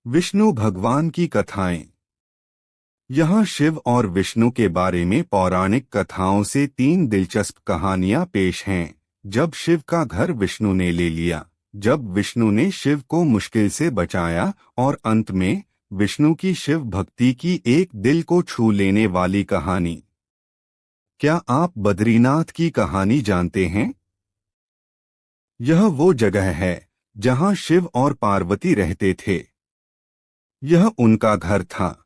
विष्णु भगवान की कथाएं। यहाँ शिव और विष्णु के बारे में पौराणिक कथाओं से तीन दिलचस्प कहानियां पेश हैं। जब शिव का घर विष्णु ने ले लिया, जब विष्णु ने शिव को मुश्किल से बचाया, और अंत में विष्णु की शिव भक्ति की एक दिल को छू लेने वाली कहानी। क्या आप बद्रीनाथ की कहानी जानते हैं? यह वो जगह है जहाँ शिव और पार्वती रहते थे। यह उनका घर था।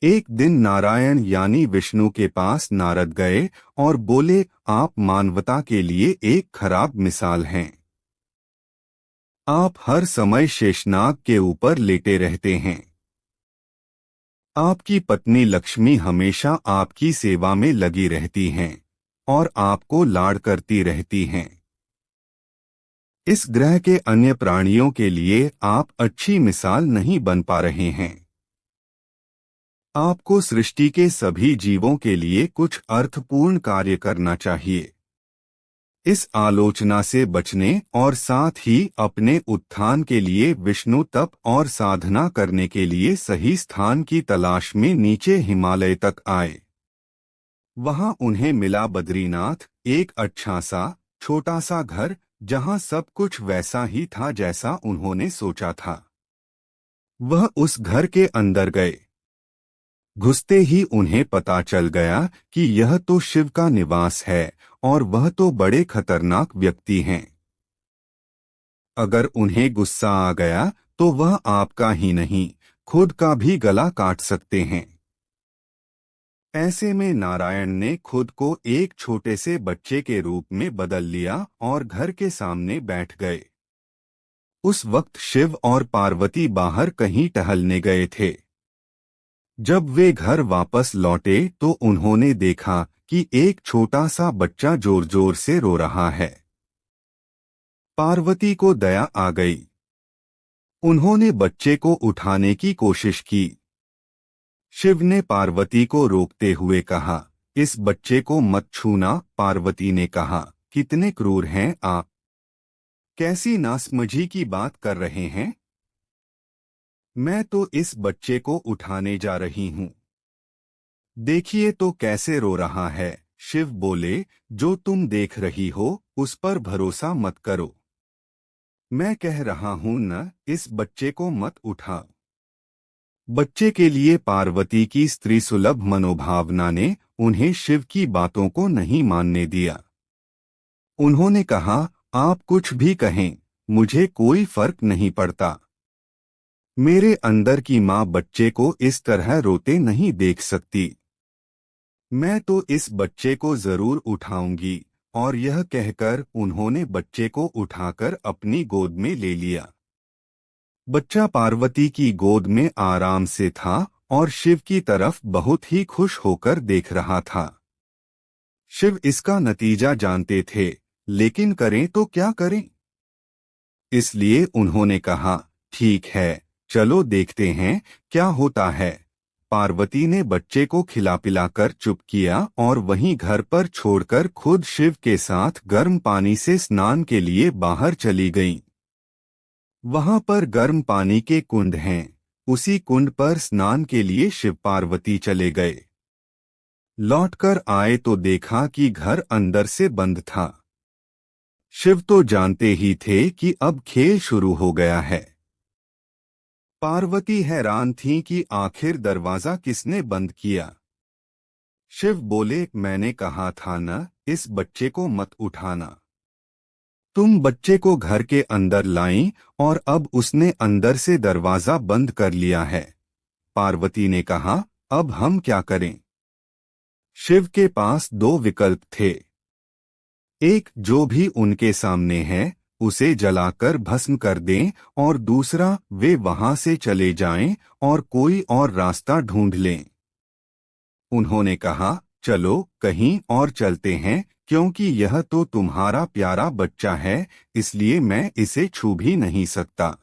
एक दिन नारायण यानी विष्णु के पास नारद गए और बोले, आप मानवता के लिए एक खराब मिसाल हैं। आप हर समय शेषनाग के ऊपर लेटे रहते हैं। आपकी पत्नी लक्ष्मी हमेशा आपकी सेवा में लगी रहती हैं और आपको लाड़ करती रहती हैं। इस ग्रह के अन्य प्राणियों के लिए आप अच्छी मिसाल नहीं बन पा रहे हैं। आपको सृष्टि के सभी जीवों के लिए कुछ अर्थपूर्ण कार्य करना चाहिए। इस आलोचना से बचने और साथ ही अपने उत्थान के लिए विष्णु तप और साधना करने के लिए सही स्थान की तलाश में नीचे हिमालय तक आए। वहां उन्हें मिला बद्रीनाथ, एक अच्छा सा छोटा सा घर जहां सब कुछ वैसा ही था जैसा उन्होंने सोचा था। वह उस घर के अंदर गए। घुसते ही उन्हें पता चल गया कि यह तो शिव का निवास है और वह तो बड़े खतरनाक व्यक्ति हैं। अगर उन्हें गुस्सा आ गया तो वह आपका ही नहीं, खुद का भी गला काट सकते हैं। ऐसे में नारायण ने खुद को एक छोटे से बच्चे के रूप में बदल लिया और घर के सामने बैठ गए। उस वक्त शिव और पार्वती बाहर कहीं टहलने गए थे। जब वे घर वापस लौटे तो उन्होंने देखा कि एक छोटा सा बच्चा जोर जोर से रो रहा है। पार्वती को दया आ गई। उन्होंने बच्चे को उठाने की कोशिश की। शिव ने पार्वती को रोकते हुए कहा, इस बच्चे को मत छूना। पार्वती ने कहा, कितने क्रूर हैं आप, कैसी नासमझी की बात कर रहे हैं। मैं तो इस बच्चे को उठाने जा रही हूँ। देखिए तो कैसे रो रहा है। शिव बोले, जो तुम देख रही हो उस पर भरोसा मत करो। मैं कह रहा हूं न, इस बच्चे को मत उठाओ। बच्चे के लिए पार्वती की स्त्री सुलभ मनोभावना ने उन्हें शिव की बातों को नहीं मानने दिया। उन्होंने कहा, आप कुछ भी कहें, मुझे कोई फर्क नहीं पड़ता। मेरे अंदर की माँ बच्चे को इस तरह रोते नहीं देख सकती। मैं तो इस बच्चे को जरूर उठाऊंगी। और यह कहकर उन्होंने बच्चे को उठाकर अपनी गोद में ले लिया। बच्चा पार्वती की गोद में आराम से था और शिव की तरफ बहुत ही खुश होकर देख रहा था। शिव इसका नतीजा जानते थे, लेकिन करें तो क्या करें। इसलिए उन्होंने कहा, ठीक है, चलो देखते हैं क्या होता है। पार्वती ने बच्चे को खिला पिलाकर चुप किया और वहीं घर पर छोड़कर खुद शिव के साथ गर्म पानी से स्नान के लिए बाहर चली गईं। वहां पर गर्म पानी के कुंड हैं। उसी कुंड पर स्नान के लिए शिव पार्वती चले गए। लौटकर आए तो देखा कि घर अंदर से बंद था। शिव तो जानते ही थे कि अब खेल शुरू हो गया है। पार्वती हैरान थीं कि आखिर दरवाजा किसने बंद किया। शिव बोले, मैंने कहा था न, इस बच्चे को मत उठाना। तुम बच्चे को घर के अंदर लाईं और अब उसने अंदर से दरवाजा बंद कर लिया है। पार्वती ने कहा, अब हम क्या करें। शिव के पास दो विकल्प थे। एक, जो भी उनके सामने है उसे जलाकर भस्म कर दें, और दूसरा, वे वहां से चले जाएं और कोई और रास्ता ढूंढ लें। उन्होंने कहा, चलो कहीं और चलते हैं, क्योंकि यह तो तुम्हारा प्यारा बच्चा है, इसलिए मैं इसे छू भी नहीं सकता।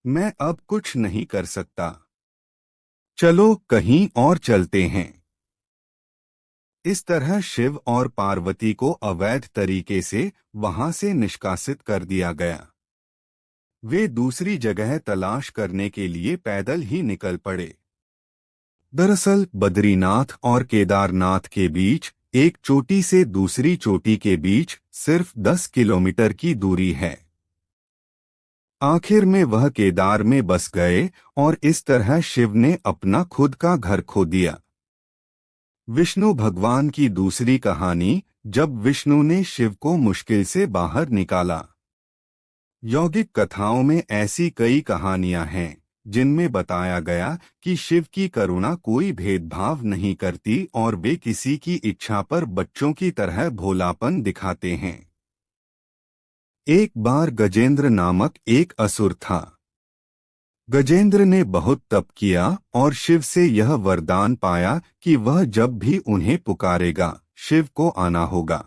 मैं अब कुछ नहीं कर सकता। चलो कहीं और चलते हैं। इस तरह शिव और पार्वती को अवैध तरीके से वहां से निष्कासित कर दिया गया। वे दूसरी जगह तलाश करने के लिए पैदल ही निकल पड़े। दरअसल बद्रीनाथ और केदारनाथ के बीच एक चोटी से दूसरी चोटी के बीच सिर्फ 10 किलोमीटर की दूरी है। आखिर में वह केदार में बस गए और इस तरह शिव ने अपना खुद का घर खो दिया। विष्णु भगवान की दूसरी कहानी, जब विष्णु ने शिव को मुश्किल से बाहर निकाला। यौगिक कथाओं में ऐसी कई कहानियां हैं जिनमें बताया गया कि शिव की करुणा कोई भेदभाव नहीं करती और वे किसी की इच्छा पर बच्चों की तरह भोलापन दिखाते हैं। एक बार गजेंद्र नामक एक असुर था। गजेंद्र ने बहुत तप किया और शिव से यह वरदान पाया कि वह जब भी उन्हें पुकारेगा, शिव को आना होगा।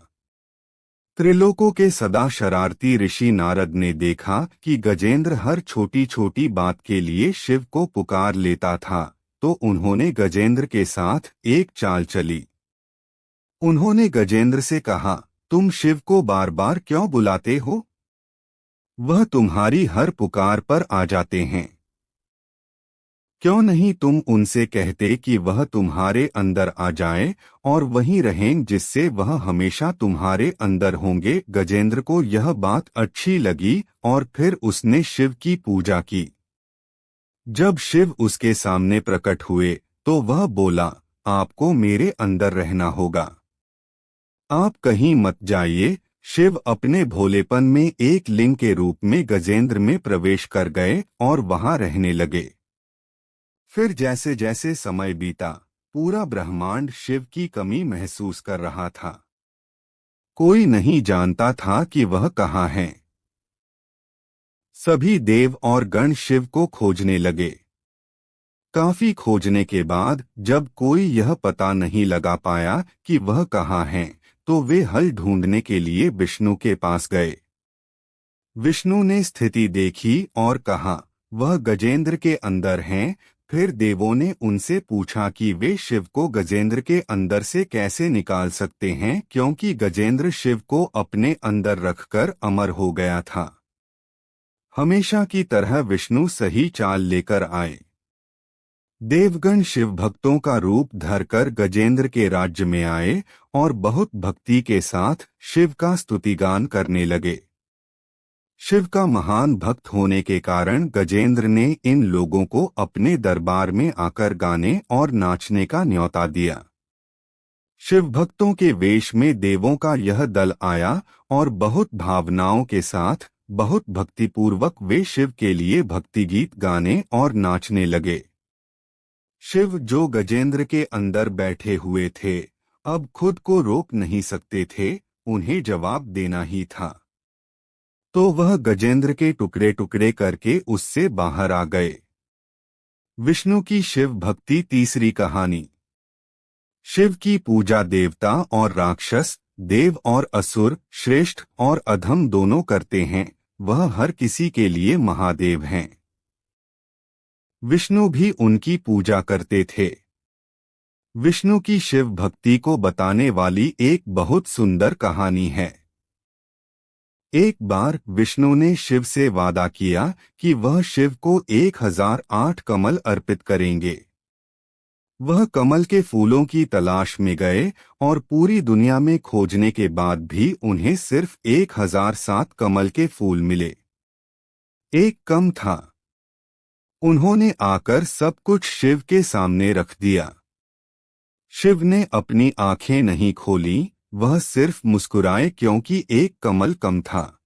त्रिलोकों के सदा शरारती ऋषि नारद ने देखा कि गजेंद्र हर छोटी छोटी बात के लिए शिव को पुकार लेता था, तो उन्होंने गजेंद्र के साथ एक चाल चली। उन्होंने गजेंद्र से कहा, तुम शिव को बार बार क्यों बुलाते हो? वह तुम्हारी हर पुकार पर आ जाते हैं। क्यों नहीं तुम उनसे कहते कि वह तुम्हारे अंदर आ जाए और वहीं रहें, जिससे वह हमेशा तुम्हारे अंदर होंगे। गजेंद्र को यह बात अच्छी लगी और फिर उसने शिव की पूजा की। जब शिव उसके सामने प्रकट हुए तो वह बोला, आपको मेरे अंदर रहना होगा, आप कहीं मत जाइए। शिव अपने भोलेपन में एक लिंग के रूप में गजेंद्र में प्रवेश कर गए और वहां रहने लगे। फिर जैसे जैसे समय बीता, पूरा ब्रह्मांड शिव की कमी महसूस कर रहा था। कोई नहीं जानता था कि वह कहाँ है। सभी देव और गण शिव को खोजने लगे। काफी खोजने के बाद जब कोई यह पता नहीं लगा पाया कि वह कहाँ है, तो वे हल ढूंढने के लिए विष्णु के पास गए। विष्णु ने स्थिति देखी और कहा, वह गजेंद्र के अंदर हैं। फिर देवों ने उनसे पूछा कि वे शिव को गजेंद्र के अंदर से कैसे निकाल सकते हैं, क्योंकि गजेंद्र शिव को अपने अंदर रखकर अमर हो गया था। हमेशा की तरह विष्णु सही चाल लेकर आए। देवगण शिव भक्तों का रूप धरकर गजेंद्र के राज्य में आए और बहुत भक्ति के साथ शिव का स्तुतिगान करने लगे। शिव का महान भक्त होने के कारण गजेंद्र ने इन लोगों को अपने दरबार में आकर गाने और नाचने का न्योता दिया। शिव भक्तों के वेश में देवों का यह दल आया और बहुत भावनाओं के साथ, बहुत भक्तिपूर्वक वे शिव के लिए भक्ति गीत गाने और नाचने लगे। शिव जो गजेंद्र के अंदर बैठे हुए थे, अब खुद को रोक नहीं सकते थे, उन्हें जवाब देना ही था। तो वह गजेंद्र के टुकड़े टुकड़े करके उससे बाहर आ गए। विष्णु की शिव भक्ति तीसरी कहानी। शिव की पूजा देवता और राक्षस, देव और असुर, श्रेष्ठ और अधम दोनों करते हैं। वह हर किसी के लिए महादेव हैं। विष्णु भी उनकी पूजा करते थे। विष्णु की शिव भक्ति को बताने वाली एक बहुत सुंदर कहानी है। एक बार विष्णु ने शिव से वादा किया कि वह शिव को 1008 कमल अर्पित करेंगे। वह कमल के फूलों की तलाश में गए और पूरी दुनिया में खोजने के बाद भी उन्हें सिर्फ 1007 कमल के फूल मिले। एक कम था। उन्होंने आकर सब कुछ शिव के सामने रख दिया। शिव ने अपनी आंखें नहीं खोली, वह सिर्फ मुस्कुराए क्योंकि एक कमल कम था।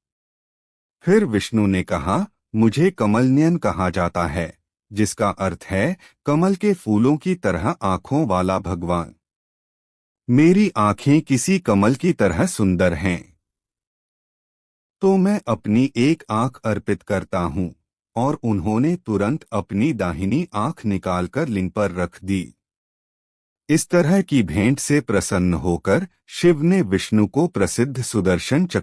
फिर विष्णु ने कहा, मुझे कमलनयन कहा जाता है, जिसका अर्थ है कमल के फूलों की तरह आंखों वाला भगवान। मेरी आंखें किसी कमल की तरह सुंदर हैं, तो मैं अपनी एक आंख अर्पित करता हूँ। और उन्होंने तुरंत अपनी दाहिनी आंख निकालकर लिंग पर रख दी। इस तरह की भेंट से प्रसन्न होकर शिव ने विष्णु को प्रसिद्ध सुदर्शन चक्र